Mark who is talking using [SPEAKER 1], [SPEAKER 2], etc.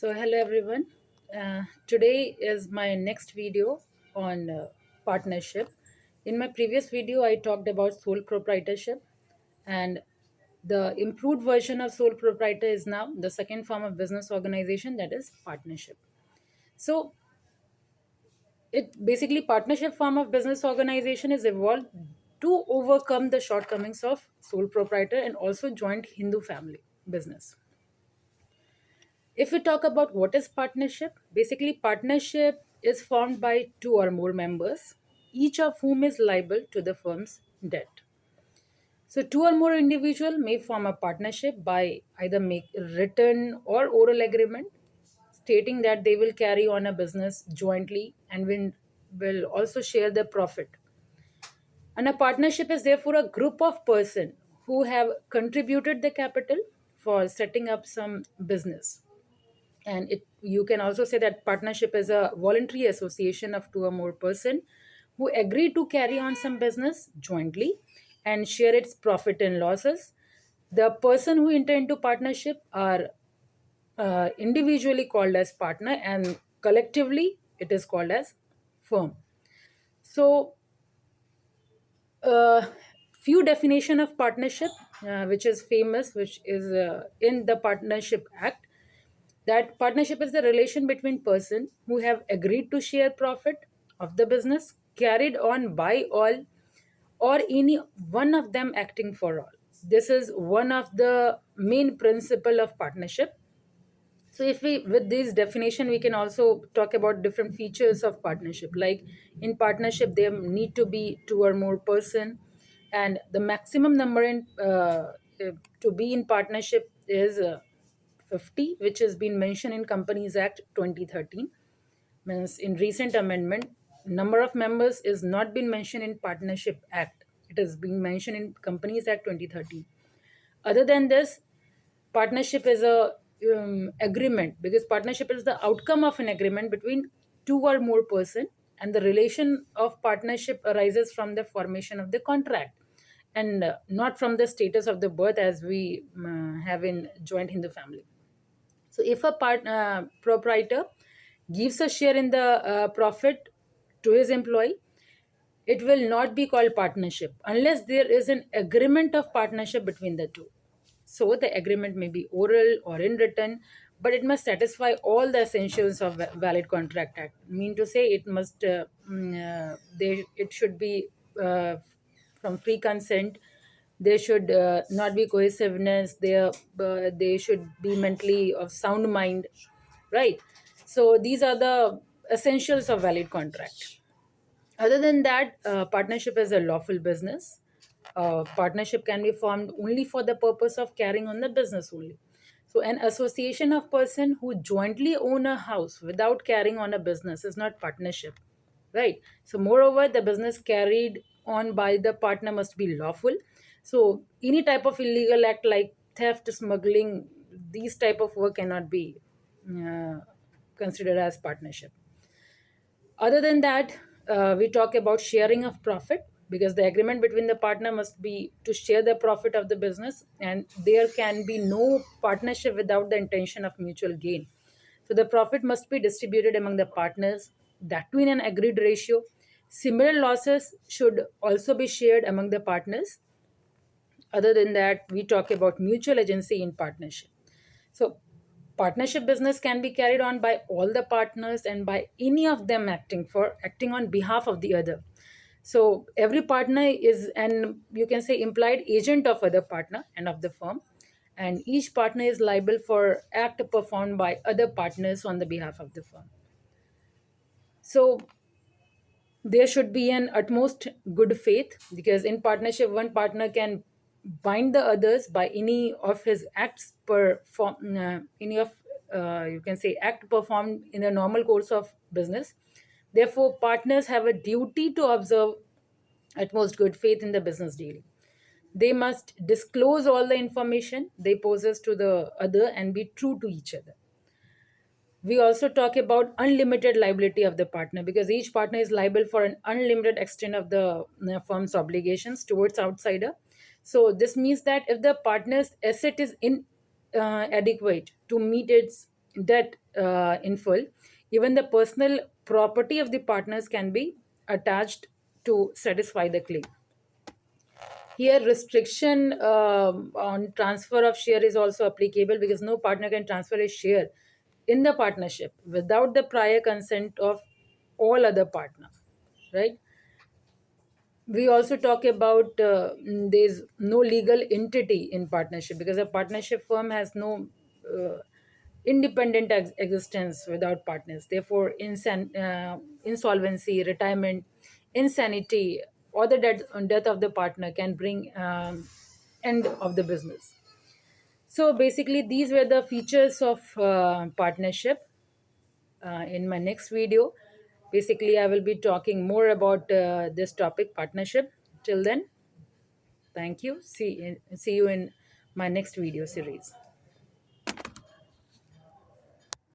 [SPEAKER 1] Hello everyone. Today is my next video on partnership. In my previous video, I talked about sole proprietorship, and the improved version of sole proprietor is now the second form of business organization, that is partnership. So, it basically partnership form of business organization is evolved to overcome the shortcomings of sole proprietor and also joint Hindu family business. If we talk about what is partnership, basically partnership is formed by two or more members, each of whom is liable to the firm's debt. So two or more individual may form a partnership by either make written or oral agreement stating that they will carry on a business jointly and will also share the profit. And a partnership is therefore a group of person who have contributed the capital for setting up some business. And it you can also say that partnership is a voluntary association of two or more person who agree to carry on some business jointly and share its profit and losses. The person who enter into partnership are individually called as partner, and collectively it is called as firm. So uh, few definition of partnership which is famous, which is in the Partnership Act, that partnership is the relation between person who have agreed to share profit of the business carried on by all or any one of them acting for all. This is one of the main principle of partnership. So if we with this definition we can also talk about different features of partnership, like in partnership there need to be two or more person, and the maximum number in to be in partnership is 50, which has been mentioned in Companies Act 2013. Means in recent amendment, number of members is not been mentioned in Partnership Act, it has been mentioned in Companies Act 2013. Other than this, partnership is a agreement, because partnership is the outcome of an agreement between two or more person, and the relation of partnership arises from the formation of the contract, and not from the status of the birth as we have in joint Hindu family. So if a proprietor gives a share in the profit to his employee, it will not be called partnership unless there is an agreement of partnership between the two. So the agreement may be oral or in written, but it must satisfy all the essentials of valid contract act. Mean to say, it must it should be from free consent. There should not be cohesiveness. They should be mentally of sound mind, right? So these are the essentials of valid contract. Other than that, partnership is a lawful business. Partnership can be formed only for the purpose of carrying on the business only. So, an association of person who jointly own a house without carrying on a business is not partnership, right? So, moreover, the business carried on by the partner must be lawful. So, any type of illegal act like theft, smuggling, these type of work cannot be uh, considered as partnership. Other than that, we talk about sharing of profit, because the agreement between the partner must be to share the profit of the business, and there can be no partnership without the intention of mutual gain. So the profit must be distributed among the partners, that too in an agreed ratio. Similar losses should also be shared among the partners. Other than that, we talk about mutual agency in partnership. So partnership business can be carried on by all the partners and by any of them acting on behalf of the other. So every partner is an, you can say, implied agent of other partner and of the firm, and each partner is liable for act performed by other partners on the behalf of the firm. So there should be an utmost good faith, because in partnership one partner can bind the others by any of his acts any of you can say act performed in the normal course of business. Therefore partners have a duty to observe utmost good faith in the business dealing. They must disclose all the information they possess to the other and be true to each other. We also talk about unlimited liability of the partner, because each partner is liable for an unlimited extent of the firm's obligations towards outsider. So this means that if the partner's asset is inadequate to meet its debt in full, even the personal property of the partners can be attached to satisfy the claim. Here, restriction on transfer of share is also applicable, because no partner can transfer a share in the partnership without the prior consent of all other partner, right? We also talk about there's no legal entity in partnership, because a partnership firm has no independent existence without partners. Therefore, insolvency, retirement, insanity, or the death of the partner can bring end of the business. So basically, these were the features of partnership. In my next video, basically, I will be talking more about this topic, partnership. Till then, thank you. See you in my next video series.